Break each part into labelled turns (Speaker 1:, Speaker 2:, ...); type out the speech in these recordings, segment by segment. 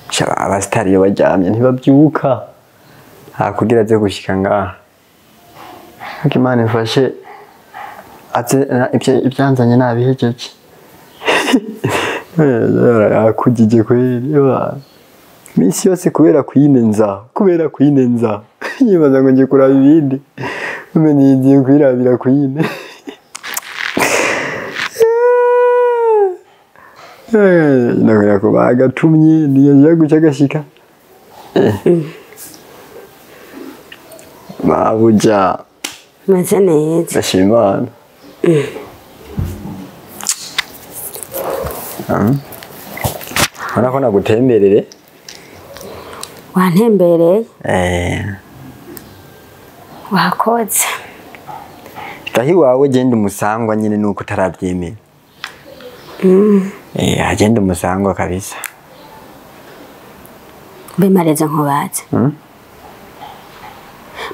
Speaker 1: shaba abastari yo bajyamye ntibabyuka kugira aze gushika ngaha Imana ifashe ibyanzanye nabihejeje yakujije kweli misi yose kubera kwinenza yibaza ngo nje kuraba ibindi umenye ngiye kwirabira kwine nagera ko bagatumye niyo guca gashika mabuja
Speaker 2: maze neza
Speaker 1: ndashimana ko nagutemberere
Speaker 2: wantembereye wakoze
Speaker 1: tahi wawe genda umusangwa nyine nuko utarabyemera agenda umusangwa kabisa
Speaker 2: mbe Marezo nkubaze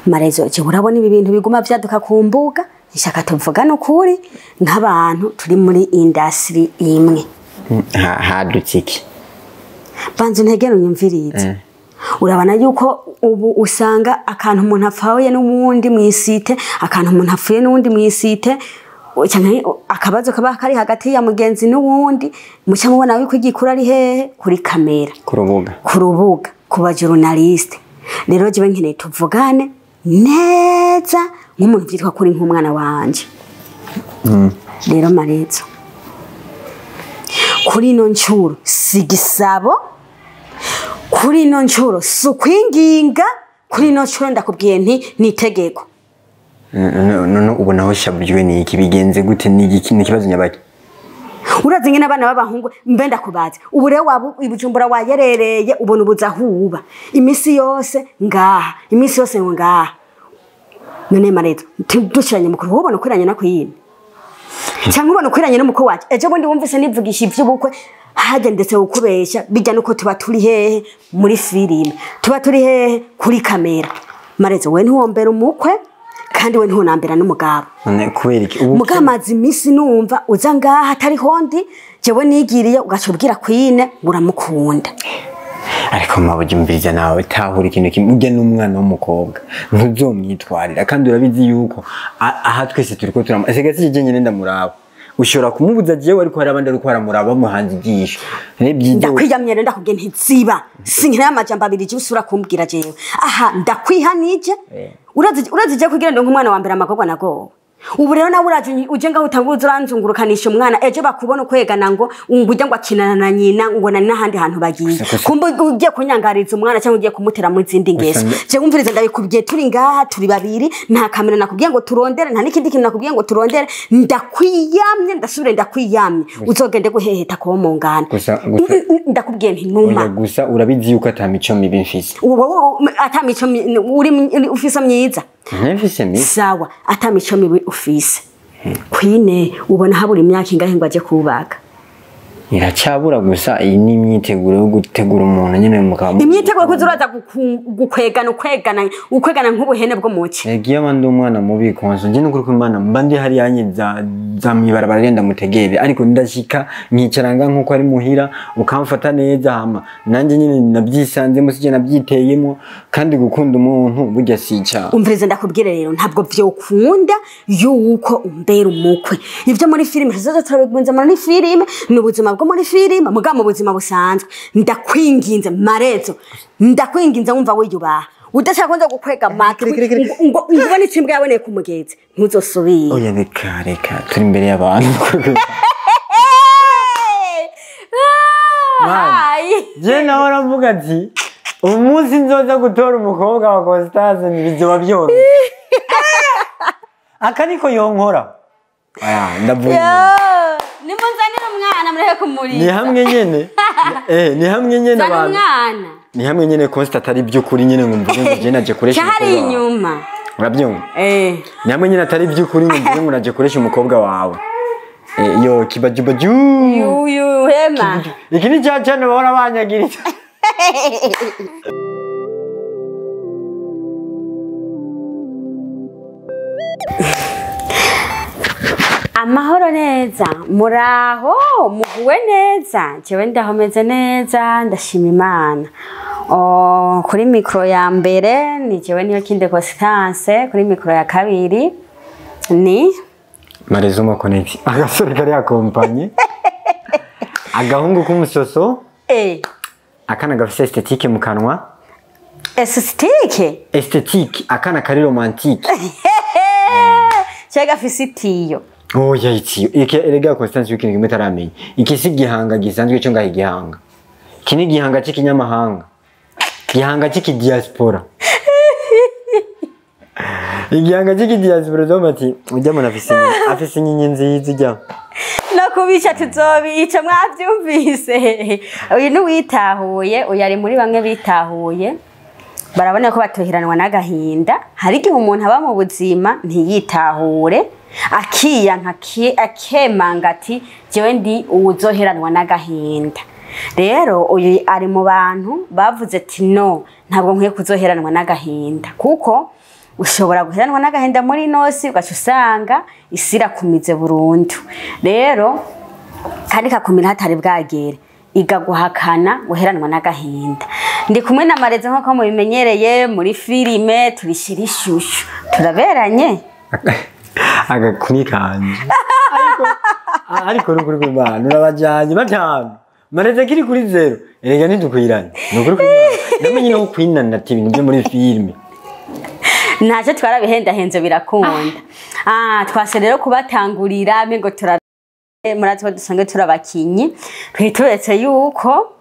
Speaker 2: Marezo je urabona ibi bintu biguma vyaduka ku mbuga ishaka tuvugana ukuri nk'abantu turi muri industry imwe
Speaker 1: hadukiki
Speaker 2: banzu ntegero nyumvirize urabana yuko ubu usanga akantu umuntu apfaye n'uwundi mwisite akantu umuntu apfuye n'uwundi mwisite cyane akabazo kaba kari hagati ya mugenzi n'uwundi mucya mubona wiko igikura ari hehe kuri kamera ku rubuga kuba journalist rero jiwe nkeneye tuvugane neza nk'umuntu vyitwa kuri nk'umwana wanje rero Marezo kuri no ncuro sigisabo kuri no ncuro sukwinginga kuri no ncuro ndakubwiye nti nitegeko
Speaker 1: no ubona aho shabujwe ni iki bigenze gute ni kibazo nyabaki
Speaker 2: urazi ngene abana b'abahungu mbe ndakubaze ubu rero wabu ibujumbura wayerereye ubona ubuza huba imisi yose ngaha none Marezo dushiranye mukuru ubona kwiranye na kwiyine cyangwa ubona kwiranye n'umuko wacu ejo bundi wumvise nivugisha ivy'ubukwe hagendetse ukubesha bijya nuko tuba turi hehe muri filime tuba turi hehe kuri kamera Marezo we ntiwombera umukwe kandi we ntunambera n'umugabo
Speaker 1: kubera iki
Speaker 2: mugamazi imisi numva uza ngaha atari hondi jewe nigiriye ugacubwira kwine uramukunda
Speaker 1: ariko mabuje umviriza nawe tahura ikintu kimujya n'umwana w'umukobwa ntuzomwitwarira kandi urabizi yuko aha twese turiko turamase je nyene ndamuraba ushobora kumubuza jewe ariko hari abandi ariko baramuraba muhanze igisho
Speaker 2: ndakwiyamye rero ndakubwiye ntiziba sinkira amajambo abiri je usura kumbwira jewe aha ndakwihanije urazi je kugira ndo nk'umwana wa mbere amakogwa nago ubu rero nawe uje ngaho utanguza uranzungurukanisha umwana ejo bakubona kwegana ngo ujya ngo akinana na nyina ngo nani n'ahandi hantu bagiye kumbe ugiye kunyangariza umwana cyangwa ugiye kumutera mu zindi ngeso je umvirize ndabikubwiye turi ngaha turi babiri nta kamera nakubwiye ngo turondere nta n'ikindi kintu nakubwiye ngo turondere ndakwiyamye ndasubire ndakwiyamye uzogende guheheta ko mu ngana ndakubwiye nti numa
Speaker 1: gusa urabizi yuko atamico mibi mfise
Speaker 2: atamico uri ufise myiza
Speaker 1: nefise mibi
Speaker 2: sawa atamico mibi ufise kwine ubona habura imyaka ingahe ngo aje kubaka
Speaker 1: iracyabura gusa iyi ni imyiteguro yo gutegura umuntu nyene mukaba
Speaker 2: imyiteguro ko zuraza ukwegana nk'ubuhene bwo muki
Speaker 1: yagiye abandi umwana mubi konso nje n'ukuri ko imana mbandi hari yanye za mwibarabara renda mutegere ariko ndashika nkicaranga nkuko ari muhira ukamfata neza hama nanje nyene nabyisanze musije nabyiteyemo kandi gukunda umuntu burya sica
Speaker 2: umvirize ndakubwire rero ntabwo vyokunda yuko umbera umukwe ivyo muri filime tuzoza turabigwenza muri filime n'ubuzima bwo muri filime muga mu buzima busanzwe ndakwinginze Marezo ndakwinginze wumva wiyubaha udashaka nza gukwega matwi ngo ubone ikimbwa yaboneye ku mugezi ntuzosubire
Speaker 1: oya reka turi imbere y'abantu je nawe aravuga ati umunsi nzoza gutora umukobwa wa Constance nibyo byose akaniko yonkora ndavuye
Speaker 2: nimunzanira umwana mureke kumuri
Speaker 1: ni hamwe nyene ni hamwe nyene abantu ni hamwe nyene Constance atari byo kuri nyene ngo mvuge ngo je naje kuresha
Speaker 2: cyari inyuma
Speaker 1: urabyumva ni hamwe nyene atari byo kuri ngo mvuge ngo naje kuresha umukobwa wawe yo kibajubaju
Speaker 2: yu hema
Speaker 1: iki ni cyane bahora banyagiriza
Speaker 2: Amahoro neza, muraho, muguwe neza, jewe ndaho meze neza, ndashima Imana. Kuri mikro ya mbere ni jewe niyo Kinde Constance, kuri mikro ya kabiri ni
Speaker 1: Marezo Connect. Agasore kari akompanye. Agahungu k'umusoso. Akana gafise esthétique mu kanwa. Esthétique, akana kari romantique.
Speaker 2: Chega gafise itiyo.
Speaker 1: Oh ya itiyo. Erega Constance w'ikintu kimwe taramenya. Iki si gihanga gisanzwe cyo ngaho igihanga. Kini gihanga cy'ikinyamahanga. Gihanga cy'ikidiaspora. Igihanga cy'ikidiaspora zomati ujya mu afise inyenzi nziza.
Speaker 2: No kubica tuzobica mwavyumvise. Uyu ni witahuye, uyu ari muri bamwe bitahuye. Barabona ko batohiranwa n'agahinda. Hari igihe umuntu aba mu buzima ntiyitahure, akiyanka akemanga ati jewe ndi uwuzoheranwa n'agahinda. Rero uyu ari mu bantu bavuze ati no, ntabwo nkwiye kuzoheranwa n'agahinda, kuko ushobora guheranwa n'agahinda muri nosi ugaca usanga isi irakumize burundu. Rero kandi kakumira hatari bwagere igaguhakana guheranwa n'agahinda. Ndi kumwe na Marezo nk'uko mubimenyereye muri filime turishira ishusho, turaberanye
Speaker 1: agakuni kanje ariko n'ukuri kw'Imana urabajanye batanu Marezo kiri kuri 0 erega ntidukwiranye n'ukuri kw'Imana namenye no kwinana ati ibintu byo muri filime
Speaker 2: ntacyo twarabihenda henzo birakunda. Twase rero kubatangurira mengo murazi ko dusanzwe turabakinyi twitubetse yuko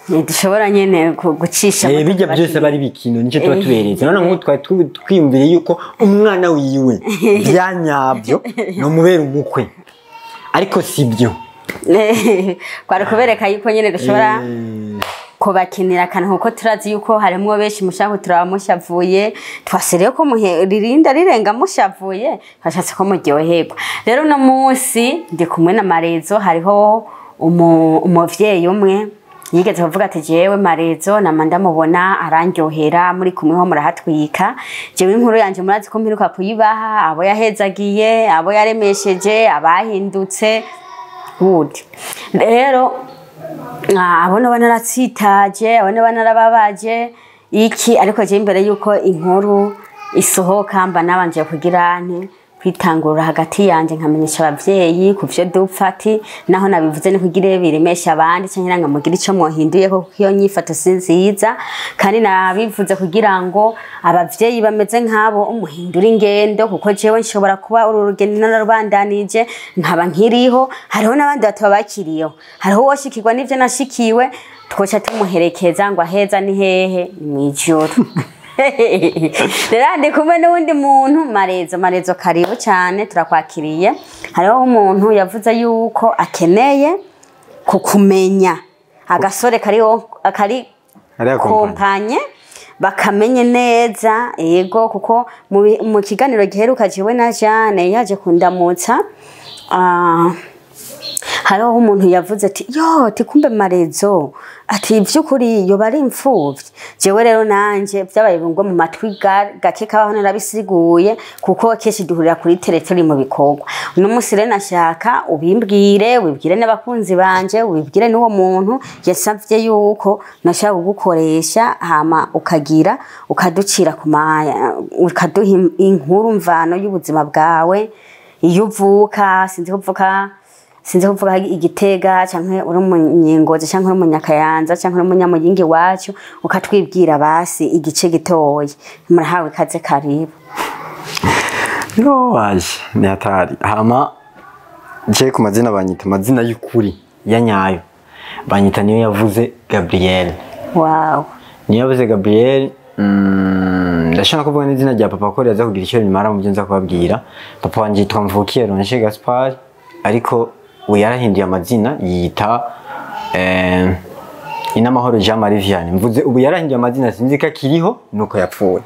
Speaker 2: dushobora nyene gucisha
Speaker 1: bijya byose bari bikino nico tuba tuberetse none nk'utwa twiyumvire yuko umwana wiwe byanyabyo no mubera umukwe ariko sibyo
Speaker 2: kwari kubereka yuko nyene dushobora kubakinira kana nkuko turazi yuko harimo benshi mushaho turabamushavuye twasereye ko ririnda rirenga mushavuye twashatse ko muryoherwa. Rero no munsi ndi kumwe na Marezo, hariho umuvyeyi umwe yigeze kuvuga ati jewe Marezo namanda mubona arandyohera muri kumwe ho murahatwika. Jewe inkuru yanje murazi ko mpiruka kuyibaha, abo yahezagiye, abo yaremesheje, abahindutse good. Rero abona banaratsitaje, abona banarababaje iki, ariko je imbere yuko inkuru isohoka mba nabanje kugira nti kwitangurura hagati yanje nkamenyesha abavyeyi kuvyo dupfati naho nabivuze ni kugire biremesha abandi cyangwa nkamugira ico mwohinduye ko iyo nyifato sinziza, kandi nabivuze kugira ngo abavyeyi bameze nkabo umuhindura ingendo, kuko jewe nshobora kuba uru rugendo narubandanije nkaba nkiriho, hariho nabandi batabakiriyo, hariho woshikirwa n'ivyo nashikiwe twoca tumuherekeza ngo aheza ni hehe mwijoro. Rero ndi kumwe n'undi muntu Marezo karibu cyane turakwakiriye. Hariho umuntu yavuze yuko akeneye kukumenya, agasore kari kompanye bakamenye neza yego, kuko mu kiganiro giheruka jewe na Jane yaje kundamutsa hariho umuntu yavuze ati yo tikumbe Marezo ati byukuri yo bari imfuvyi. Jewe rero nanje byabaye ngo mu matwi gake kabaho narabisiguye, kuko keshi duhurira kuri telephone mu bikorwa. Uno munsi rero nashaka ubimbwire, wibwire n'abakunzi banje, wibwire n'uwo muntu yasavye yuko nashaka kugukoresha hama ukagira ukaducira kumaya ukaduha inkuru mvano y'ubuzima bwawe iyo uvuka, sinzi kuvuga Igitega canke uri umunyengozi canke uri umunyakayanza canke uri umunyamuyingi wacu, ukatwibwira basi igice gitoye. Murahawe kaze karibu.
Speaker 1: No waje ni hatari. Hama je ku mazina banyita mazina y'ukuri ya nyayo. Banyita niyo yavuze Gabriel.
Speaker 2: Wow.
Speaker 1: Niyo yavuze Gabriel. Ndashaka kuvuga n'izina rya papa ko yaza kugira icyo bimara mu byo nza kubabwira. Papa wanje yitwa Mvukiye Ronche Gaspard, ariko we yarahinduye amazina yita Inamahoro Jean Marie Vianney. Mvuze ubu yarahinduye amazina sinzi ko akiriho nuko yapfuye.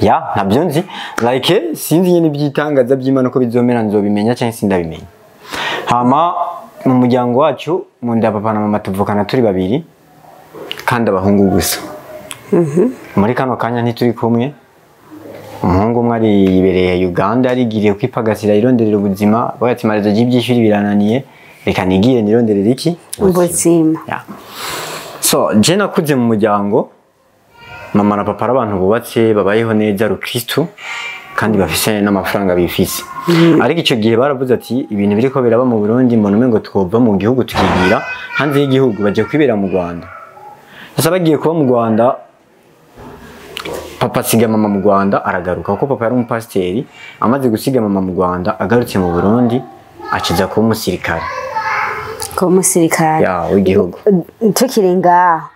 Speaker 1: Ya ntabyo nzi, like sinzi nyine ibyitangaza by'Imana ko bizomera nzobimenya cyangwa sindabimenya. Hama mu muryango wacu mu nda papa na mama tuvukana turi babiri kandi abahungu gusa. Muri kano kanya ntituri kumwe umuhungu umwe aribereye Uganda yarigiriye kwipagasira ironderera ubuzima bagati marezo ry'ibyishuri birananiye reka nigire nironderera iki
Speaker 2: ubuzima.
Speaker 1: yeah. So je nakuze mu muryango mama na papa abantu bubatse babayeho neza rukristo kandi bafise n'amafaranga bifise ariko ico gihe baravuze ati ibintu biriko biraba mu Burundi mbona umengo twova mu gihugu tukigira hanze y'igihugu baje kwibera mu Rwanda. Sasa bagiye kuba mu Rwanda papa asiga mama mu Rwanda aragaruka kuko papa yari umupasiteri amaze gusiga mama mu Rwanda agarutse mu Burundi aciza kuba umusirikare.
Speaker 2: Ko umusirikare
Speaker 1: ya w'igihugu.
Speaker 2: Tukirenga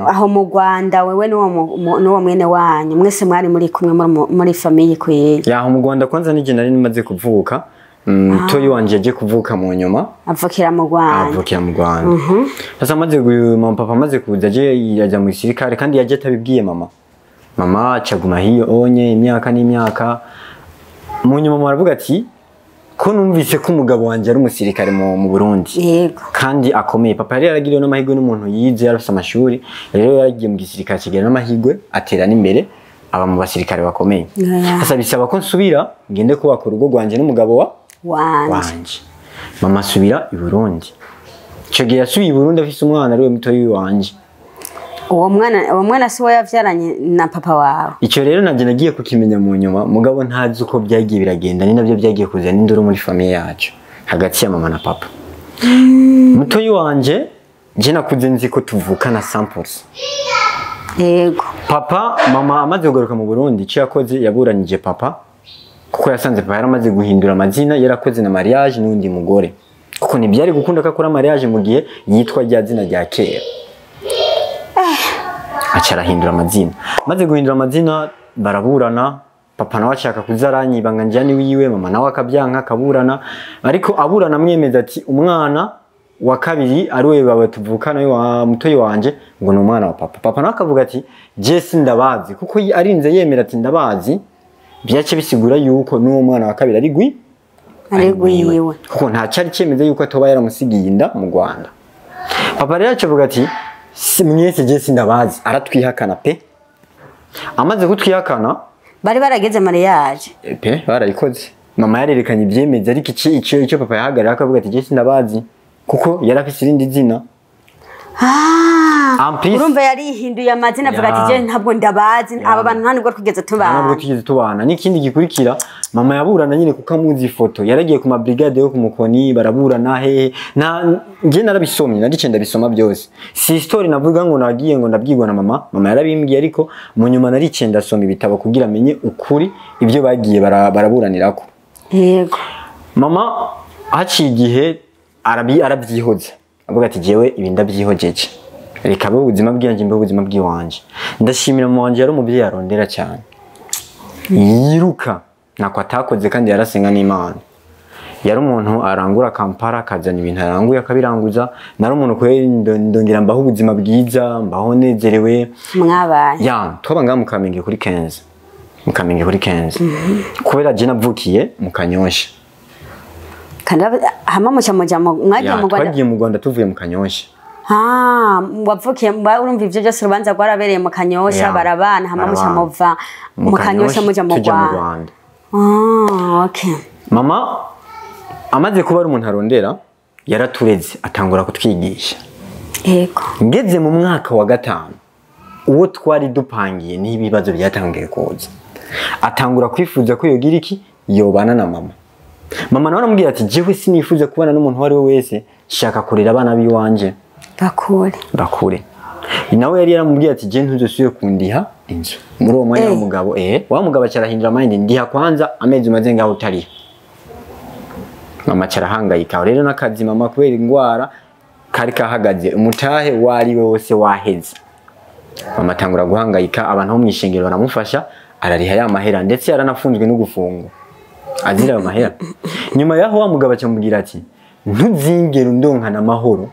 Speaker 2: aho mu Rwanda wewe n'uwo mwene wanyu mwese mwari muri kumwe muri famille kwe.
Speaker 1: Ya aho mu Rwanda kwanza nije nari nimaze kuvuka toyi wanje aje kuvuka mu nyuma
Speaker 2: avukira mu Rwanda.
Speaker 1: Avukira mu Rwanda. Sasa amaze mama papa amaze kuza aje yaja mu gisirikare kandi yaje atabibwiye mama. Mama acaguma hiyo onye imyaka n'imyaka mu nyuma maravuga ati ko numvise ko umugabo wanje ari umusirikare mu Burundi.
Speaker 2: Yego.
Speaker 1: Kandi akomeye papa yari yaragiriwe n'amahigwe n'umuntu yize yarafise amashuri rero yaragiye mu gisirikare kigera n'amahigwe atera n'imbere aba mu basirikare bakomeye. Sasa bisaba ko nsubira ngende kubaka urugo rwanje n'umugabo wanje. Mama asubira i Burundi. Ico gihe yasubiye i Burundi afise umwana ari we mutoyi wanje.
Speaker 2: Uwo mwana si we yavyaranye na papa wawe.
Speaker 1: Ico rero nanje nagiye kukimenya mu nyuma mugabo ntazi uko byagiye biragenda ni navyo byagiye kuzana induru muri famille yacu hagati ya mama na papa. Mutoyi wanje je nakuze nzi ko tuvukana 100%.
Speaker 2: Yego.
Speaker 1: Papa mama amaze kugaruka mu Burundi ico yakoze yaburanije papa kuko yasanze papa yaramaze guhindura amazina yarakoze na mariage n'undi mugore kuko ntibyari gukunda ko akora mariage mu gihe yitwa rya zina rya kera. Acara hindura amazina maze guhindura amazina baraburana papa nawe ashaka kuzaranyibanga njani wiwe mama nawe akabyanka kaburana ariko aburana mwemeza ati umwana wa kabiri ari we baba tuvukana wa mutoyi wanje ngo ni umwana wa papa. Papa nawe akavuga ati je sindabazi kuko arinze yemera ati ndabazi byace bisigura yuko n'uwo mwana wa kabiri ari gwiwe kuko nta cyari cyemeze yuko atoba yaramusigiye inda mu Rwanda. Papa rero acavuga ati mwese je sindabazi aratwihakana pe. Amaze kutwihakana
Speaker 2: bari barageze mariage
Speaker 1: pe barayikoze mama yarerekanye ibyemeza ariko icyo papa yahagarara akavuga ati je sindabazi kuko yarafise irindi zina.
Speaker 2: Urumva yarihinduye amazina avuga ati je ntabwo ndabazi aba bantu nta nubwo twigeze tubana.
Speaker 1: N'ikindi gikurikira mama yaburana nyine kuko amuzi ifoto yaragiye ku mabrigade yo kumukoni baraburana hehe nje narabisomye narice ndabisoma byose si story navuga ngo nagiye ngo ndabyigwa na mama yarabimbwiye ariko mu nyuma narice ndasoma ibitabo kugira amenye ukuri ibyo bagiye baraburanirako.
Speaker 2: Yego.
Speaker 1: Mama haciye igihe arabyihoza avuga ati jewe ibi ndabyihojeje reka bo ubuzima bwanje mbe ubuzima bwiwanje. Ndashimira mu wanje yari umubyeyi arondera cyane yiruka nako atakoze kandi yarasenga n'Imana. Yari umuntu arangura Kampala akazana ibintu aranguye akabiranguza nari umuntu kweri ndongera mbaho ubuzima bwiza mbaho nezerewe
Speaker 2: mwabaye
Speaker 1: ya twabanga mukamenge kuri 15 mukamenge kuri 15 kubera je navukiye mu Kanyosha
Speaker 2: kandi hama mucamuja mwagiye mu Rwanda.
Speaker 1: Twagiye mu Rwanda tuvuye mu Kanyosha.
Speaker 2: Wavukiye urumva ivyo byose urubanza rwarabereye mu Kanyosha barabana hama mucamuva mu Kanyosha muja mu Rwanda. Okay.
Speaker 1: Mama amaze kuba ari umuntu arondera yaratureze atangura kutwigisha.
Speaker 2: Yego.
Speaker 1: Ngeze mu mwaka wa 5 uwo twari dupangiye n'ibibazo byatangiye kuza atangura kwifuza ko yogira iki yobana na mama. Mama nawe aramubwira ati jewe sinifuza kubana n'umuntu wari we wese shaka kurera abana biwanje bakure. Nawe yari yaramubwiye ati je ntuzosubire kundiha inzu muri uwo mwanya w'umugabo wa mugabo acarahindura mind ndiha kwanza amezi maze ngaho utari. Mama carahangayika rero nakazi mama kubera ingwara kari kahagaze umutahe wari wose waheze. Mama tangura guhangayika abantu bo mwishengero baramufasha arariha ya mahera ndetse yaranafunzwe no gufungwa azira ayo mahera. Nyuma yaho wa mugabo acamubwira ati ntuzingere undonkana amahoro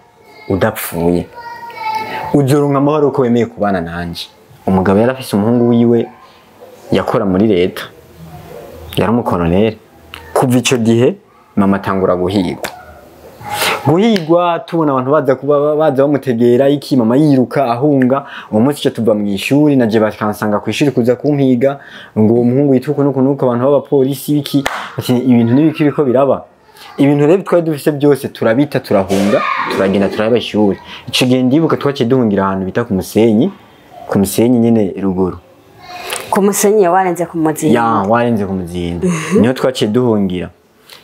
Speaker 1: udapfuye uzoronka amahoro ko wemeye kubana nanje. Umugabo yarafise umuhungu wiwe yakora muri leta yari umukoloneli. Kuva ico gihe mama tangura guhigwa guhigwa tubona abantu baza kuba baza bamutegera iki mama yiruka ahunga uwo munsi cyo tuva mu ishuri naje bakansanga ku ishuri kuza kumpiga ngo umuhungu yituko nuko abantu b'abapolisi biki ati ibintu nibiki biko biraba ibintu rero twari dufise byose turabita turahunga turagenda turaba ishuri ico gihe ndibuka twaciye duhungira ahantu bita ku musenyi nyene ruguru
Speaker 2: ku musenyi warenze ku muzinda
Speaker 1: ya warenze ku muzinda niho twaciye duhungira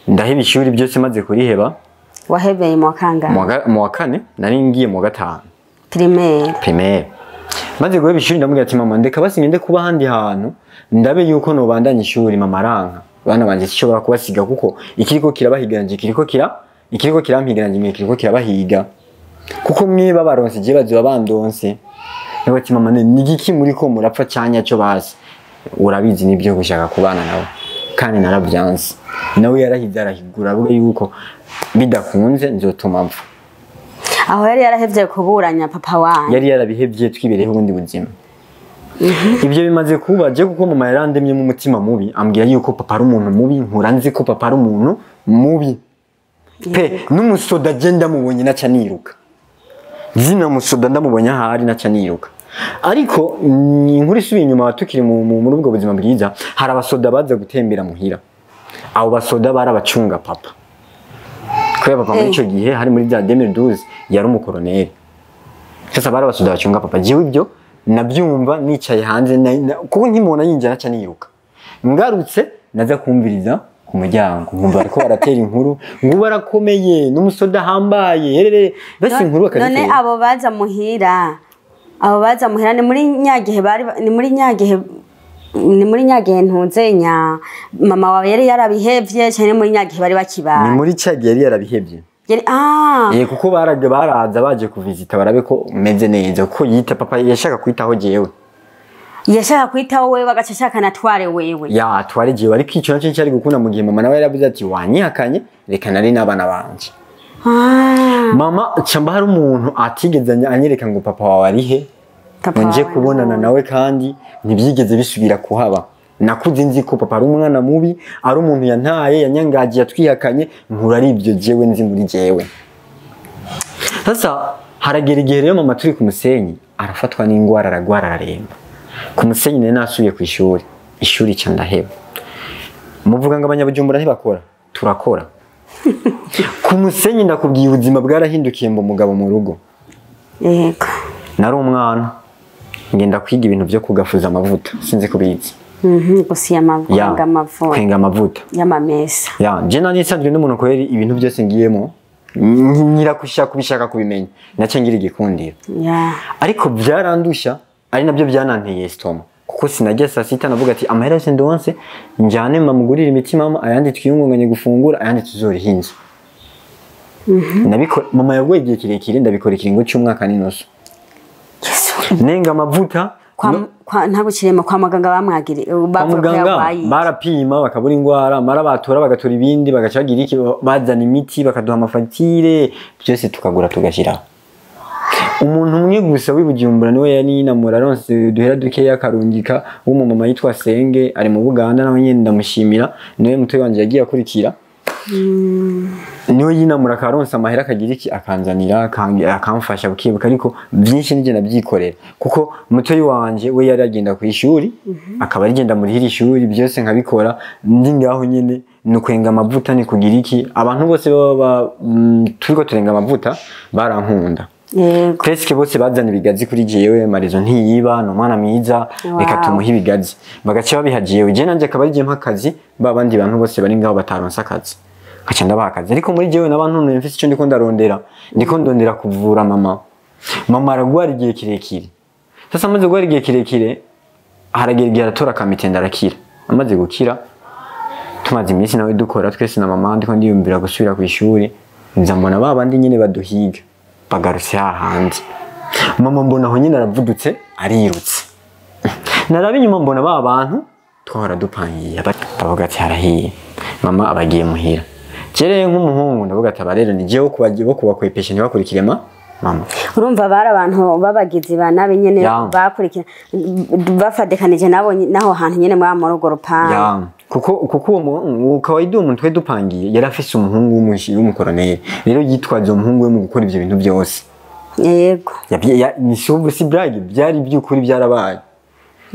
Speaker 1: ndaheba ishuri byose maze kuriheba
Speaker 2: wahebeye mu kangahe
Speaker 1: mu wa kane nari ngiye mu wa gatanu
Speaker 2: primaire
Speaker 1: maze guheba ishuri ndamubwira ati mama ndeka basi ngende kuba handi hantu ndabe yuko nobandanya ishuri mama aranka bana banje sishobora kubasiga kuko ikiriko kirabahiganje ikiriko kirampiganje kiriko kirabahiga kuko mwiba baronse je baziba bandonse niba ati mama ni giki muri ko murapfa cyanya cyo bazi urabizi nibyo gushaka kubana nawe kandi naravyanse nawe yarahize arahigura avuga yuko bidakunze nzotuma mpfa
Speaker 2: aho yari yarahevye kuburanya papa wanyu
Speaker 1: yari yarabihevye twibereho ubundi buzima ibyo bimaze kuba je kuko mama yarandemye mu mutima mubi ambwira yuko papa ari umuntu mubi nkuranzi ko papa ari umuntu mubi pe n'umusoda agenda mubonye naca niruka zina musoda ndamubonye ahari naca niruka ariko inkuru isubiye inyuma tukiri muri ubwo buzima bwiza hari abasoda baza gutembera muhira abo basoda barabacunga papa kubera papa muri ico gihe hari muri bya 2012 yari umukoroneri sasa barabasoda bacunga papa jewe ibyo nabyumva nicaye hanze kuko nkimona yinjira naca niruka ngarutse naza kumviriza ku muryango nkumva ariko baratera inkuru ngo barakomeye n'umusoda hambaye herere basi inkuru bakazitera
Speaker 2: none abo baza muhira ni muri nyagihe ni muri nyagihe ntunzenya mama wawe yari yarabihevye cyane muri nyagihe bari bakibaye
Speaker 1: ni muri cyagihe yari yarabihevye kuko baraza baje kuvizita barabe ko meze neza kuko yita papa yashaka kwitaho jewe
Speaker 2: yashaka kwitaho wewe bagacashaka natware wewe
Speaker 1: ya tware jewe ariko icyo nacyo cyari gukunda mu gihe mama nawe yaravuze ati wanyihakanye reka nari n'abana banje mama cyamba hari umuntu atigeze anyereka ngo papa wawe ari he nje kubonana nawe kandi ntibyigeze bisubira kuhaba nakuze nzi ko papa ari umwana mubi ari umuntu yantaye yanyangagiye atwihakanye nkura ari ibyo jewe nzi muri jewe sasa haragera igihe rero mama turi ku musenyi arafatwa n'ingwara aragwara araremba ku musenyi nari nasubiye ku ishuri cyo ndaheba muvuga ngo abanyabujumbura ntibakora turakora ku musenyi ndakubwiye ubuzima bwarahindukiye mu mugabo mu rugo
Speaker 2: yego
Speaker 1: nari umwana ngenda kwiga ibintu byo kugafuza amavuta sinzi kubizi kwenga amavuta
Speaker 2: y'amamesa
Speaker 1: ya je nani sanzwe n'umuntu kweri ibintu byose ngiyemo kubishaka kubimenya nace ngira igikundiro ariko byarandusha ari nabyo byananteye stoma kuko sinajya saa sita navuga ati amahera se ndonse njyane mamugurira imiti mama ayandi twiyungunganye gufungura ayandi tuzorihinza nabiko mama yagoye igihe kirekire ndabikora ikiringo cy'umwaka n'inoso nenga amavuta
Speaker 2: ntabwo kirema kwa muganga bamwagire
Speaker 1: barapima bakabura ingwara mara batora bagatora ibindi bagacagira iki bazana imiti bakaduha amafatire byose tukagura tugashira umuntu umwe gusa wibujumbura niwe yaninamura ronse duhera dukeya karungika w'umumama yitwa Senge ari mu Buganda nawe nyine ndamushimira niwe mutoyi wanje yagiye akurikira niwe yinamura karonse amahera akagira iki akanzanira akamfasha bukibuka ariko byinshi nije nabyikorera kuko mutoyi wanje we yari agenda ku ishuri akaba agenda muri hiri ishuri byose nkabikora ndi ngaho nyine nukwenga amavuta ni kugira iki abantu bose baba turiko turenga amavuta barankunda Presque bose bazana ibigazi kuri jewe Marizo ntiyiba no mwana mwiza reka tumuha ibigazi bagace babihajiyewe je nanje akaba ari mpakazi babandi bantu bose bari ngaho bataronsa akazi kaca ndabakazi ariko muri jewe nabantu mfise icyo ndiko ndondera kuvura mama aragwara igihe kirekire sasa amaze gwara igihe kirekire haragera igihe aratora kamitenda arakira amaze gukira tumaze iminsi nawe dukora twese na mama ndiko ndiyumvira gusubira ku ishuri nza mbona babandi nyine baduhiga bagarutse hanze mama mbona aho nyine aravudutse arirutse narabe inyuma mbona ba bantu twahora dupangiye bavuga ati harahiye mama abagiye muhira Jereye nk'umuhungu ndavuga ati abarero ni jewe kubakwepesha ntibakurikire mama
Speaker 2: urumva bari abantu babagizi banabe nyene bakurikira bafadekanije nabo naho hantu nyene mwa mu rugo rupanga
Speaker 1: kuko uwo kawaida umuntu twe dupangiye yari afise umuhungu w'umukoroneri rero yitwaje umuhungu we mu gukora ivyo bintu byose
Speaker 2: yego
Speaker 1: ni si brag byari by'ukuri byarabaye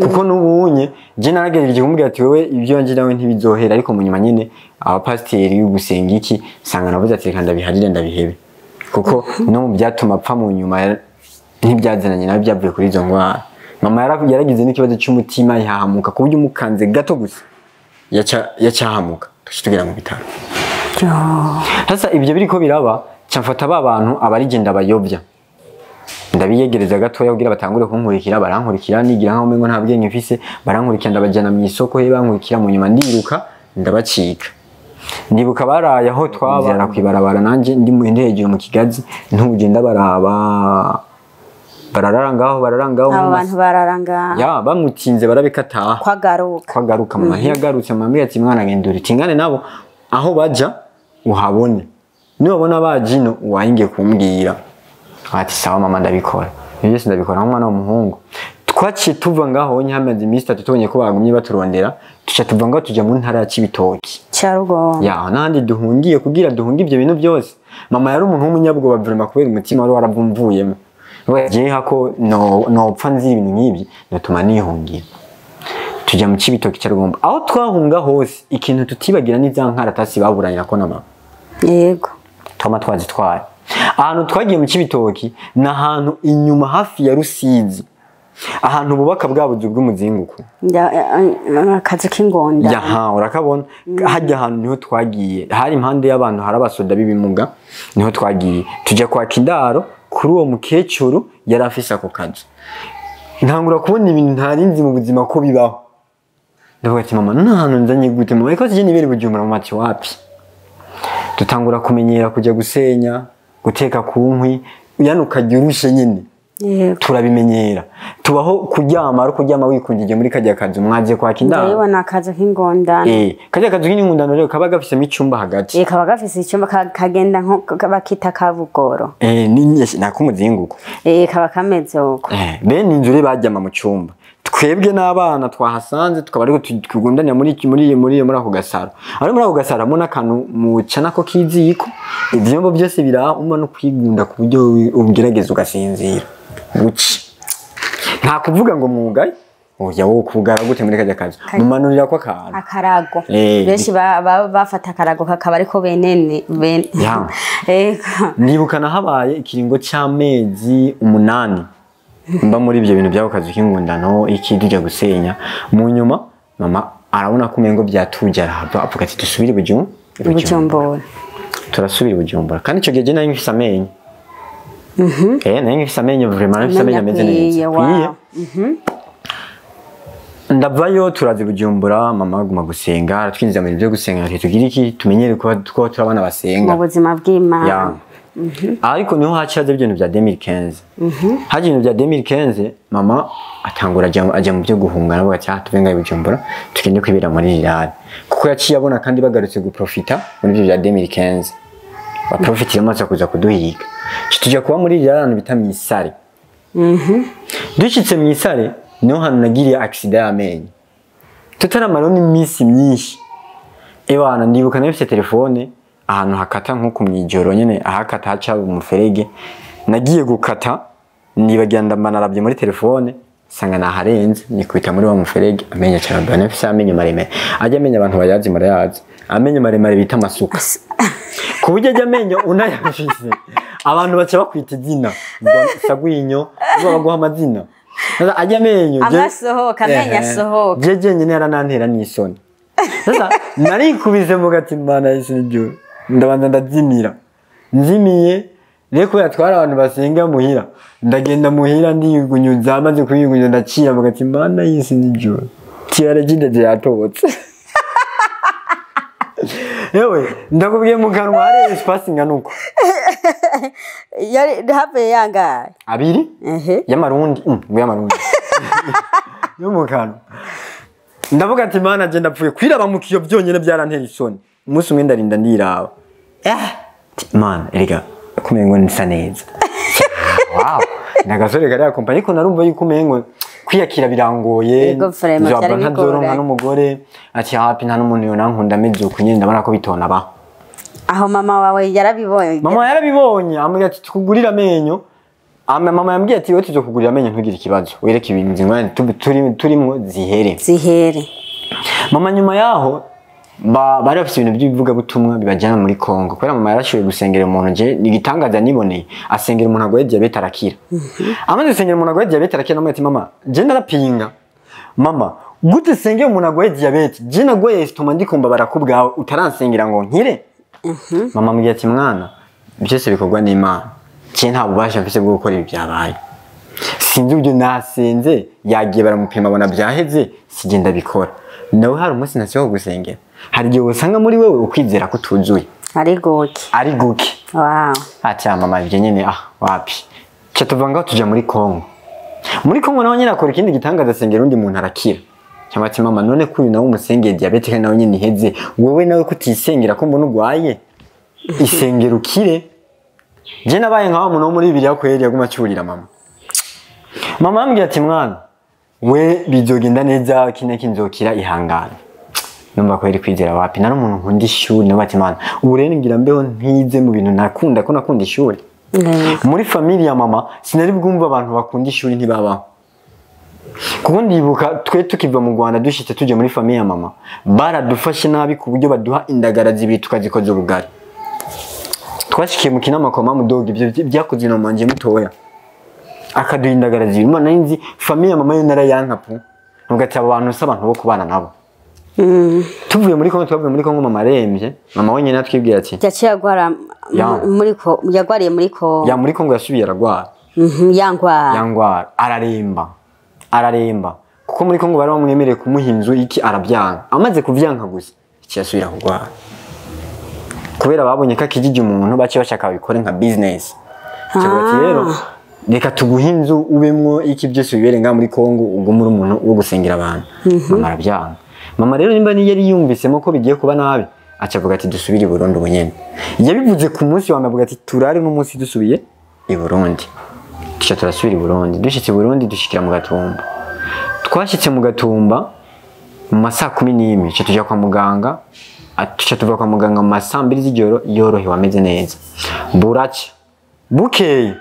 Speaker 1: kuko n'ubunye je naragejeje kumubwira ati wewe ibyo yanje nawe ntibizohera ariko mu nyuma nyene abapasteri y'ugusenga iki sanga navuze ati kandi biharire ndabihebe kuko no mu byatuma apfa mu nyuma ntibyazananye nawe byavuye kuri izo ngwara mama yaragize n'ikibazo cy'umutima yahamuka ku buryo umukanze gato gusa yacahamuka tugira mu bitaro sasa ibyo biriko biraba cyamfata abantu abarigenda bayobya ndabiyegereza gatoya kugira batangure kunkurikira barankurikira nigira nkaho mengo nta bwenge mfise barankurikira ndabajana mu isoko he bankurikira mu nyuma ndiruka ndabacika ndibuka baraye aho twabara kwibarabara nanje ndi mu hejuru mu kigazi ntugenda bararangaho
Speaker 2: abo bantu bararanga
Speaker 1: ya bamutinze barabikataha kwagaruka mama ntiyagarutse mama ati mwana agendura tingane nabo aho baja uhabone nibabona bajino wahinge kumbwira ati sawa mama ndabikora byose ndabikora nk'umwana w'umuhungu twaciye tuva ngaho nyamaze iminsi 3 tubonye ko bagumye baturondera tuca tuva ngaho tuja mu ntara ya Cibitoki
Speaker 2: Cyarugo
Speaker 1: ya nandi duhungiye kugira duhunge ibyo bintu byose mama yari umuntu w'umunyabwoba vraiment kubera umutima wari waravumvuyemo weje hako no pfa nzi ibintu nk'ibyo natuma nihungira tuja mu Cibitoki Cyarugomba aho twahunga hose ikintu tutibagira ni za nkaratasi baburanye nako na mama
Speaker 2: yego
Speaker 1: twama twazitwaye ahantu twagiye mu Cibitoki na ahantu inyuma hafi ya Rusizi ahantu bubaka bwa buzu bw'umuzinguko
Speaker 2: akazi k'ingonda
Speaker 1: ya urakabona hajya ahantu niho twagiye hari impande y'abantu harabasoda bibimuga niho twagiye tujya kwa Kindaro kuri uwo mukecuru yari afise ako kazi ntangura kubona ibintu ntarinzi mu buzima ko bibaho ndavuga ati mama ntahantu nzanye gute mama iko sije nibere Bujumbura mu mati wapi tutangura kumenyera kujya gusenya guteka ku nkwi uyanukagira urushe nyine turabimenyera tubaho kuryama ari kuryama wikundije muri kajya kazi mwaje kwa Kindaro
Speaker 2: ndabona akazi k'ingondano
Speaker 1: kajya kazi k'ingondano rero kaba gafise icumba hagati
Speaker 2: kaba gafise icumba kagenda nko bakita kavugoro
Speaker 1: ni nakumuzinguko
Speaker 2: kaba kameze uko
Speaker 1: bene inzure bajyama mu cumba twebwe n'abana twahasanze tukaba ariko tugundanira muri ako gasaro ari muri ako gasaro amona akantu mucana ko kiziko ivyombo byose birahuma no kwigunda ku buryo ugerageza ugasinzira buci nta kuvuga ngo mwugaye oya wo kugara gute muri kajya kazi mumanurira ko akantu
Speaker 2: akarago benshi bafata akarago kakaba ariko benene
Speaker 1: nibukana habaye ikiringo cy'amezi 8 mba muri ibyo bintu byako kazi k'ingundano ikidujya gusenya mu nyuma mama arabona ko mengo byatujya arahava avuga ati dusubire Bujumbura turasubira Bujumbura kandi icyo gihe nari ngifise amenyo nari ngifise amenyo vraiment ngifise amenyo ameze neza ndavayo turazi Bujumbura mama aguma gusenga aratwinjiza mu bintu byo gusenga ati tugira iki tumenyere ko turabana basenga
Speaker 2: mu buzima bw'Imana
Speaker 1: ariko niho hacaze ibintu bya 2015 haje ibintu bya 2015 mama atangura ajya mu byo guhunga nabo ati tuvenga Bujumbura tukende kwibera muri Rirare kuko yaciye abona kandi bagarutse guprofita muri ibyo bya 2015 baprofitira amaze kuza kuduhiga tujya kuba muri Rirare ahantu bita Misare dushitse Misare niho hantu nagiriye accident y'amenyo tutaramara n'iminsi myinshi ebana ndibuka nafite telefone ahantu hakata nko kumwijoro nyene ahakata haca umuferege nagiye gukata nibagenda manarabye muri telefone sanga naharenze nikubita muri wa muferege amenya cyane nafise amenyo maremare ajya amenya abantu bayazi marayazi amenyo maremare bita masuka kubujya ajya amenyo unayafise abantu baca bakwita izina sagwinyo baguha amazina ajya amenyo
Speaker 2: amasohoka amenya sohoka
Speaker 1: jeje nyene yaranantera n'isoni sasa narikubize mu gatimana y'isijyo ndabanza ndazimira nzimiye reko yatwara abantu basenga muhira ndagenda muhira ndigunyuza amaze kuyigunyuza ndacira mu gatimana y'isijyo tiara jinda yatobotse yewe ndakubwiye mu kanwa hari espace nganuko
Speaker 2: yari habe yanga
Speaker 1: abiri y'amarundi y'amarundi yo mu kanwa ndavuga ati mana je ndapfuye kwiraba mu kiyo byonyene byarantera isoni umunsi umwe ndarinda ndiraba man erega kumengo nisa neza wow nagasore kari akompanye ko narumva yuko umengo kwiyakira birangoye
Speaker 2: Ego vraiment,
Speaker 1: nzobwa
Speaker 2: byari
Speaker 1: ntazoronka
Speaker 2: bigoranye.
Speaker 1: n'umugore ati hapi nta n'umuntu yonankunda ameze uku nyine ndabona ko bitona ba
Speaker 2: aho mama wawe yarabibonye
Speaker 1: mama yarabibonye ambwira ati tukugurira amenyo mama yambwiye ati wowe tuzokugurira amenyo ntugire ikibazo wereke ibintu zingana turimwo zihere mama nyuma yaho bari bafite ibintu by'ibivugabutumwa bibajyana muri Kongo kubera mama yarashoboye gusengera umuntu je ni gitangaza niboneye asengera umuntu agwaye diabete arakira amaze gusengera umuntu agwaye diabete arakira namwe ati mama je ndarapinga mama gute sengera umuntu agwaye diabete je nagwaye estoma ndikumva barakubwawe utaransengera ngo nkire mama mbwiye ati mwana byose bikorwa n'Imana je nta bubasha mfise bwo gukora ibi byabaye sinzi uburyo nasenze yagiye baramupima bona byaheze sigenda bikora nawe hari umunsi nasiho gusengera hari igihe usanga muri wewe ukwizera ko tuzuye ari guke
Speaker 2: wow
Speaker 1: ati mama ibyo nyine wapi cyo tuvanga tuja muri Kongo nawe nyine akora ikindi gitangaza asengera undi muntu arakira cyangwa ati mama none ko uyu nawe umusengeye diabete kandi nawe nyine iheze wowe nawe kutisengera ko mbona ugwaye isengera ukire je nabaye nkaho umuntu wo muri Bibiliya ko yari yaguma cyurira mama ambwira ati mwana we bizogenda neza kine kinzokira ihangana numva ko yari kwizera wapi nari umuntu nkunda ishuri nawe ati mwana ubu rero ngira mbeho ntize mu bintu nakunda ko nakunda ishuri muri family ya mama sinari bwumva abantu bakunda ishuri ntibabaho kuko ndibuka twe tukiva mu Rwanda dushitse tuje muri family ya mama baradufashe nabi ku buryo baduha indagara zibiri tukazikoza ubugari twashikiye mu kinama kwa mamudogi ibyo byakozwe na manje mutoya akaduha indagara zibiri umwana nzi famille ya mama yo narayanka po ntugati abantu s'abantu bo kubana nabo tuvuye muri Kongo mama aremvye mama wenyine atwibwira ati
Speaker 2: yaciye agwara yagwariye muri Kongo
Speaker 1: muri Kongo yasubiye aragwara yangwara araremba kuko muri Kongo bari bamwemereye kumuha inzu iki arabyanga amaze kuvyanka gusa iki yasubira kugwara kubera babonye ko akijije umuntu bace bashaka bikore nka business cyangwa rero reka tuguhe inzu ubemwo iki byose bibere nga muri Kongo ugumura umuntu wo gusengera abantu mama arabyanga mama rero nimba ni yari yumvisemo ko bigiye kuba nabi acavuga ati dusubire i Burundi ubunyene yabivuze ku munsi wa mavuga ati turare n'umunsi dusubiye i Burundi tuca turasubira i Burundi dushitse i Burundi dushikira mu Gatumba twashitse mu Gatumba mu masaa 11 cyo tujya kwa muganga tuca tuva kwa muganga mu masaa 2 z'ijoro yorohewe ameze neza buraca bukeye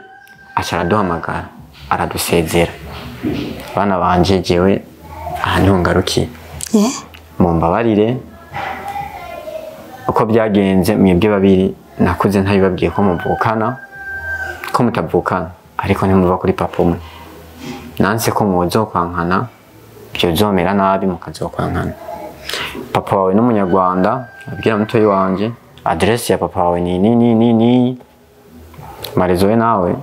Speaker 1: aca araduhamagara aradusezera bana banje jewe ahantu ngarukiye mumbabarire uko byagenze mwebwe babiri nakuze ntabibabwiye ko muvukana ko mutavukana ariko ntimuva kuri papa umwe nanse ko muzokwankana byozomera nabi mukazokwankana papa wawe n'umunyarwanda abwira mutoyi wanje adresse ya papa wawe ni marezo we nawe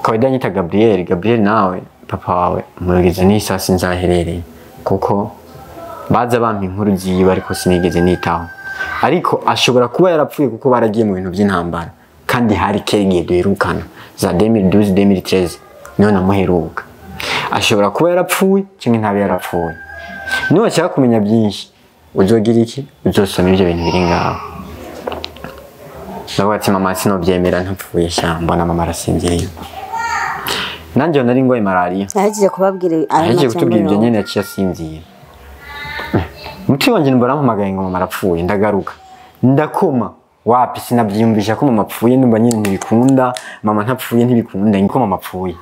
Speaker 1: kawida nyita Gabriel nawe papa wawe murugeze n'isasi nzaherereye kuko baza bampa inkuru ziyiba ariko sinigeze nitaho ariko ashobora kuba yarapfuye kuko baragiye mu bintu by'intambara kandi hari kege duherukana za 2012-2013 niho namuheruka ashobora kuba yarapfuye cyangwa ntabe yarapfuye niba washaka kumenya byinshi uzogira iki uzosoma ibyo bintu biri ngaho nawe ati mama sinobyemera ntapfuye shamba na mama arasinziriye nanjye nari ngwaye malaria
Speaker 2: ahejeje kutubwira
Speaker 1: ibyo nyene yaciye asinziye muti wanje mbarampamagaye ngo mama arapfuye ndagaruka ndakoma wapi sinabyiyumvisha ko mama apfuye ndumva nyine ntibikunda mama ntapfuye ntibikunda niko mama apfuye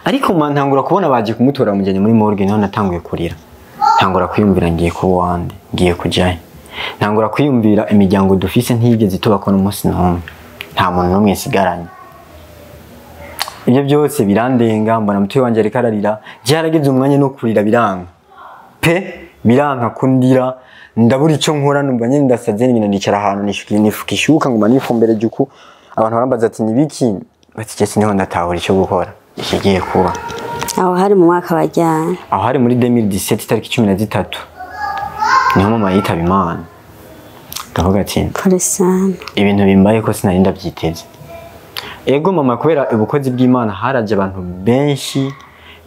Speaker 1: ariko ntangura kubona baje kumutora mujyanye muri morgue naho natanguye kurira ntangura kwiyumvira ngiye kuba wande ngiye kujaye ntangura kwiyumvira imiryango dufise ntigeze tubakona umunsi n'umwe nta muntu n'umwe sigaranye ibyo byose birandenga mbona mutoyi wanje ariko ararira byarageze umwanya no kurira biranga biranka kundira ndabura icyo nkora numva nyine ndasaze nyine ndicara ahantu nifukishuka ngo manifumbere juku abantu barambaza ati nibiki bati cyese niho ndatahura icyo gukora ikigiye kuba
Speaker 2: aho hari mu mwaka wajyanye
Speaker 1: aho hari muri 2017 tariki 13 niho mama yitaba Imana ndavuga ati ibintu bimbaye ko sinari ndabyiteze ego mama kubera ubukozi bw'Imana haraje abantu benshi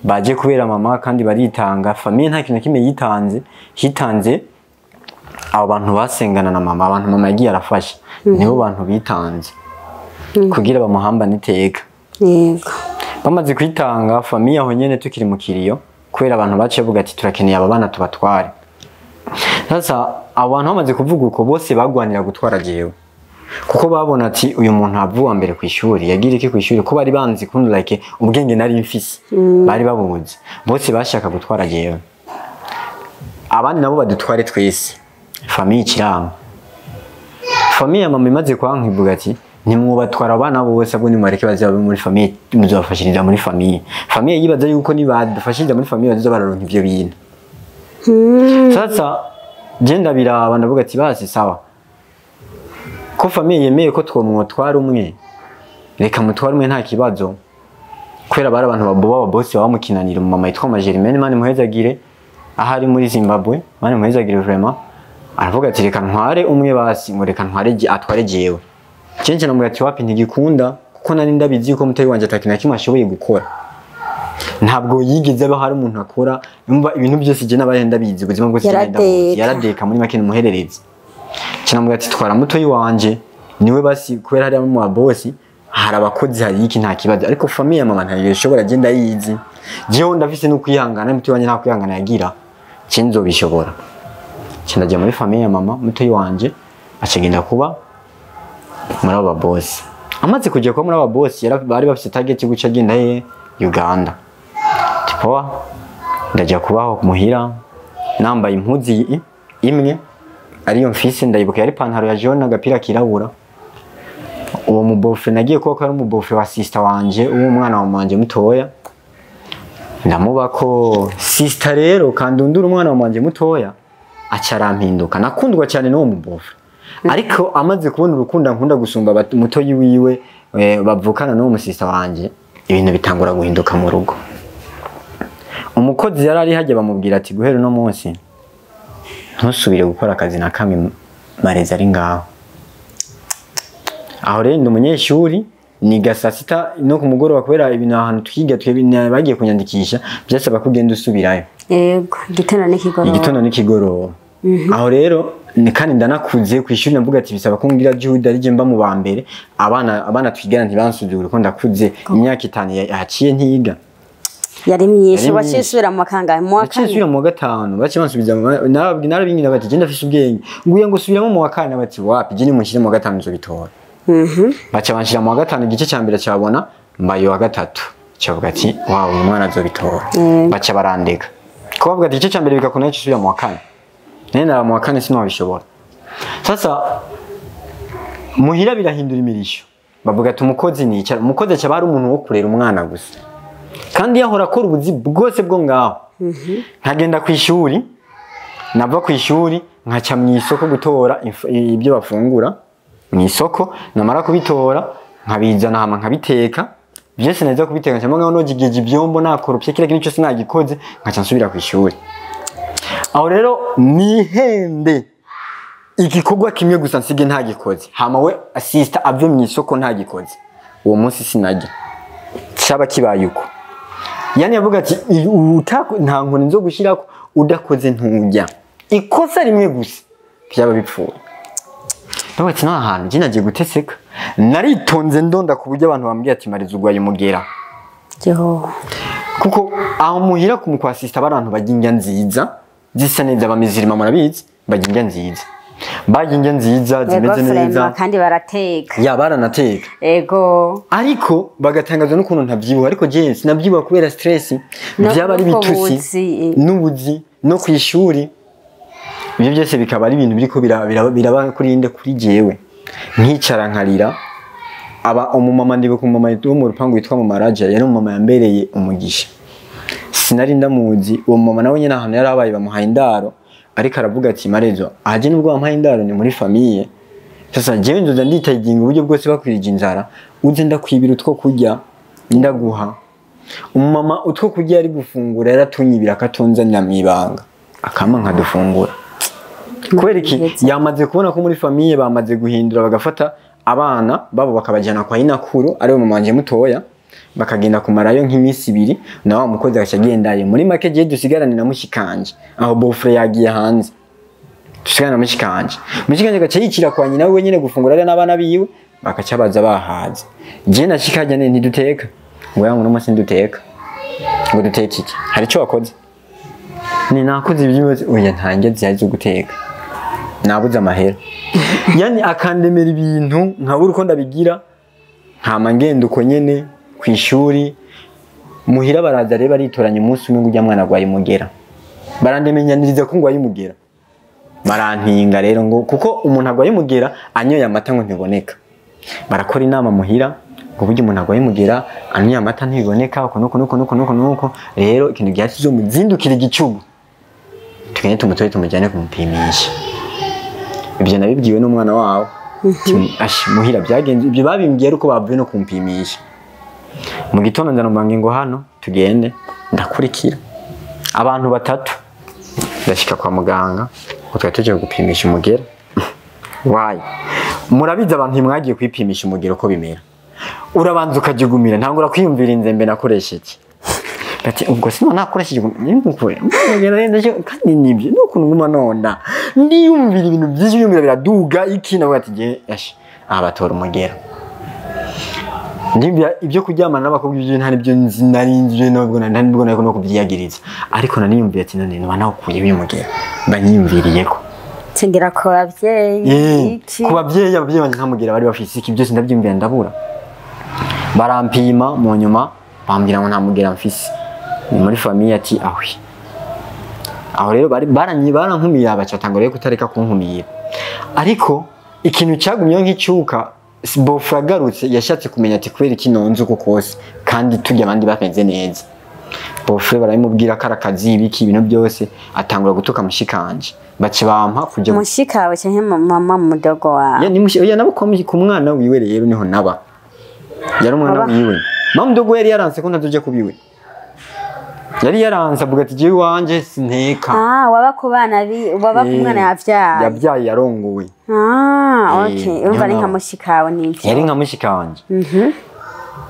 Speaker 1: baje kubera mama kandi baritanga famille nta kintu kimwe hitanze abo bantu basengana na mama abantu mama yagiye arafasha nibo bantu bitanze kugira bamuhamba niteka
Speaker 2: yego
Speaker 1: bamaze kwitanga famille aho nyene tukiri mu kiriyo kubera abantu baciye bavuga ati turakeneye aba bana tubatware. Sasa abantu bamaze kuvuga uko bose bagwanira gutwara jewe, kuko babona ati uyu muntu avuga mbere ku ishuri yagira iki ku ishuri, ko bari banzi kundi like ubwenge nari mfise bari babuze, bose bashaka gutwara jewe. Abandi nabo badutware twese, famille kiranga. Famille ya mama imaze kwankivuga ati nimwubatwara abana bose abo nimareke bazabe muri famille, muzabafashiriza muri famille. Famille yibaza yuko nibadufashiriza muri famille bazoza bararonka ivyo bintu. Sasa genda biraba ndavuga ati basi sawa, ko famille yemeye ko twomwotwara umwe, reka mutwara umwe nta kibazo. Kwera bari abantu baboba boss bamukinanira mama yitwa Majerimene mani muhezagire ahari muri Zimbabwe, mani muhezagire vraiment. Aravuga ati reka ntware umwe basi, ngo reka ntware atware jewe. Cenje namubwira ati wapi ntigikunda, kuko nari ndabizi ko mutari wanje atakina kimwe ashoboye gukora. Ntabwo yigeze aba hari umuntu akora, yumva ibintu byose je n'abahenda bizi ubuzima bwose yaradeka muri make muhererezi. Kinamubwira ati twara mutoyi wanje niwe basi, kubera hari mu boss hari abakozi hari iki nta kibazo, ariko famille ya mama ntayo ishobora agenda yizi. Jewe ndafise no kwihangana, mutoyi wanje nta kwihangana yagira, cenzo bishobora. Cindaje muri famille ya mama, mutoyi wanje acagenda kuba muri aba boss. Amaze kujya kwa muri aba boss bari bafite target yo guca agenda Uganda. Tipoa ndajya kubaho muhira nambaye impuzi imwe ariyo mfise, ndayibuka yari pantaro ya jaune agapira kirabura. Uwo mubofe nagiye ko ari umubofe wa sister wanje, uwo mwana wa manje mutoya. Ndamubako sister rero kandundura umwana wa manje mutoya acarampinduka. Nakundwa cyane no mubofe, ariko amaze kubona urukunda nkunda gusumba mutoyi wiwe bavukana no musista wanje, ibintu bitangura guhinduka mu rugo. Umukozi yarari hajye bamubwira ati guhera no munsi ntusubire gukora akazi na kamwe mareza ari ngaho. Aho rero umunyeshuri ni gasasita no kumugoroba, kubera ibintu ahantu twiga bagiye kunyandikisha byasaba ko ugenda usubirayo.
Speaker 2: Yego, igitondo n'ikigoroba. Aho rero ni kandi ndanakuze ku ishuri, navuga ati bisaba ko ngira Jude ari je mba mu bambere, abana twigana ntibansuzugura ko ndakuze. Imyaka 5 yaciye ntiga yari myinshi. Wacisubira mu makanga mu wa kane,
Speaker 1: wacisubira mu wa gatanu, bace bansubiza narabingina bati je ndafise ubwenge, nguye ngo subiramo mu wa kane, bati wapi je ni mushire mu wa gatanu zo bitora. Baca banshira mu wa gatanu, igice cyambere cyabona mbayo wa gatatu, cyavuga ati wow umwana zo bitora. Baca barandeka ko bavuga ati igice cyambere bikakuna cyisubira mu wa kane, nenda mu wa kane sino bishobora. Sasa muhira birahindura imirisho, bavuga ati umukozi ni icyara, umukozi cyaba ari umuntu wo kurera umwana gusa, kandi yahora akora ubuzi bwose bwo ngaho. Nkagenda ku ishuri, nava ku ishuri nkaca mu isoko gutora ibyo bafungura mu isoko, namara kubitora nkabizana hama nkabiteka byose, neza kubiteka cyangwa ngaho nogigije ibyombo nakoropye kira kintu cyose nagikoze, nkaca nsubira ku ishuri. Aho rero nihende igikorwa kimwe gusa nsige ntagikoze, hama we assista ave mu isoko ntagikoze, uwo munsi sinajya cyaba kibaye uko. Yani yavuga ati nta nkoni nzo gushirako udakoze ntujya, ikosa rimwe gusa byaba bipfuye. Ati nta hantu je nagiye guteseka, naritonze ndonda ku buryo abantu bambwiye ati mariza ugwaye umugera. Kuko aho muhira ku assista abantu baginga nziza zisa neza, bamizirima murabizi baginga nziza, baginga nziza zimeze neza
Speaker 2: kandi barateka.
Speaker 1: Ya baranateka
Speaker 2: ego,
Speaker 1: ariko bagatangaza n'ukuntu ntabyibuha, ariko je sinabyibuha kubera stress byaba ari bitusi n'ubuzi no kwishuri. Ibyo byose bikaba ari ibintu biriko biraba kuri inde kuri jewe, nkicara nkarira. Aba umumama ndibe ku mama wo mu rupangu witwa Mama Raja, yari umumama yambereye umugisha, sinari ndamuzi. Uwo mama nawe nyine ahantu yari abaye bamuhaye indaro, ariko aravuga ati marezo aje nubwo bamuhaye indaro ni muri famille. Sasa jewe nzoza nditayiginga uburyo bwose bakwirije inzara, uze ndakwibira utwo kurya ndaguha. Umumama utwo kurya ari gufungura yaratunyibira akatonzanira mwibanga akama nkadufungura. Kubera iki yamaze kubona ko muri famille bamaze guhindura, bagafata abana babo bakabajyana kwa inakuru ari mu manje mutoya, bakagenda kumarayo nk'imisi 2, na wa mukozi agashagendaye. Muri make je dusigarane na mushikanje, aho bofre yagiye hanze, dusigarane na mushikanje gace yikira kwa nyina we nyine gufungura ari n'abana biwe, bakaca baza bahaze. Je nashikajya ntiduteka, ngo yangu n'umunsi nduteka, ngo duteke iki hari cyo wakoze ni nakoze ibyose oya ntange zihari zo guteka nabuze amahera yani akandemera ibintu nkabura uko ndabigira nkama ngenda uko nyene kwishuri muhira baraza rero baritoranya umunsi umwe ngujya mwana gwaye mugera barandemenyaniriza ko ngwaye mugera barantinga rero ngo kuko umuntu agwaye mugera anyoye amata ngo ntiboneka barakora inama muhira ngo buryo umuntu agwaye mugera anyoye amata ntiboneka uko nuko rero ikintu gyati zo muzindukira igicugu tugende tumutore tumujyane kumupimisha ibyo nabibwiwe n'umwana wawe ashi muhira byagenze ibyo babimbwiye uko bavuye no kumpimisha mu gitondo ndanumbange ngo hano tugende ndakurikira abantu batatu ndashika kwa muganga utwaye tuje gupimisha umugera wayi murabiza abantu ntimwagiye kwipimisha umugera uko bimera urabanza ukajigumira ntangura kwiyumvira inzembe nakoresheje ati ubwo sino nakoresheje nimukwe umugera rende kandi nibyo nukuntu nguma nonda ndiyumvira ibintu byinshi yumvira biraduga iki nawe ati je yashi abatora umugera ndibya ibyo kuryamana n'abakobwa ibyo ntari byo narinje nabwo nari no kubyiyagiriza ariko naniyumviye ati none bana ukuye bimugera banyimviriye ko
Speaker 2: Tingira ko abavyeyi
Speaker 1: iki ku bavyeyi banje nkamugera bari bafise iki byose ndabyumvira ndabura barampima mu nyuma bambwira ngo ntamugera mfise ni muri famille ati ahwi aho rero barankumira bacatangura kutareka kunkumira ariko ikintu cyagumyeho nk'icyuka Bofra agarutse yashatse kumenya ati kubera iki nonze uko kose kandi tujya abandi bameze neza Bofra barabimubwira karakazi ibiki ibintu byose atangura gutuka mushikanje bace bampa kujya
Speaker 2: mushikawe cyanke mama mudogo wa
Speaker 1: ya ni ya nabo ku mwana wiwe rero niho naba yari umwana wiwe mama mudogo yari yaranse ko ntazuje kubiwe yari yaranse avuga ati jewe wanje sinteka
Speaker 2: waba ku bana waba ku mwana
Speaker 1: yabyaye yarongowe
Speaker 2: okay umva ni nka mushikawe nivyo
Speaker 1: yari nka mushikanje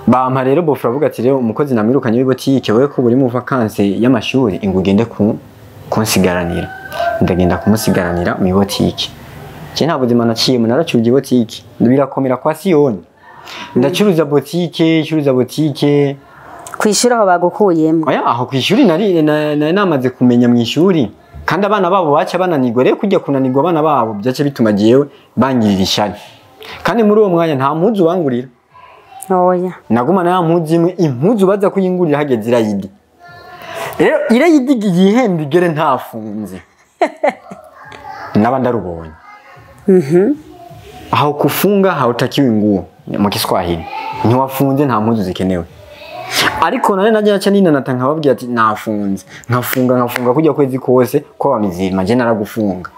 Speaker 1: bampa rero Bofra avuga ati rero umukozi namwirukanye w'ibotike wewe ko buri mu vacances y'amashuri ingugende kunsigaranira ndagenda kumusigaranira mu botike je nta buzima naciye mu naracuye ibotike birakomera kwa Siyoni ndacuruza botike
Speaker 2: kwishura aho bagukuyemo
Speaker 1: oya aho kwishuri nari namaze kumenya mu ishuri kandi abana babo baca bananirwa rero kujya kunanirwa abana babo byace bituma giyewe bangirira ishari kandi muri uwo mwanya nta mpuzu bangurira
Speaker 2: oya
Speaker 1: naguma na mpuzu imwe impuzu baza kuyingurira hageze irayidi rero irayidi gihembe igere ntafunze nabandi arubonye aho kufunga hautakiwe nguo mu Kiswahili ntiwafunze nta mpuzu zikenewe ariko nane najya acha nina natanga babwiye ati nafunze nkafunga kujya kwezi kose ko bamizima je naragufunga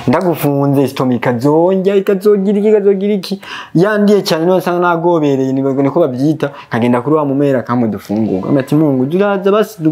Speaker 1: ndagufunze stomika zonjya ikazogira iki yandiye cyane no sanga nagobereye niko babyita kagenda kuri wa mumera kamwe dufungurwa ati mungu duraza basi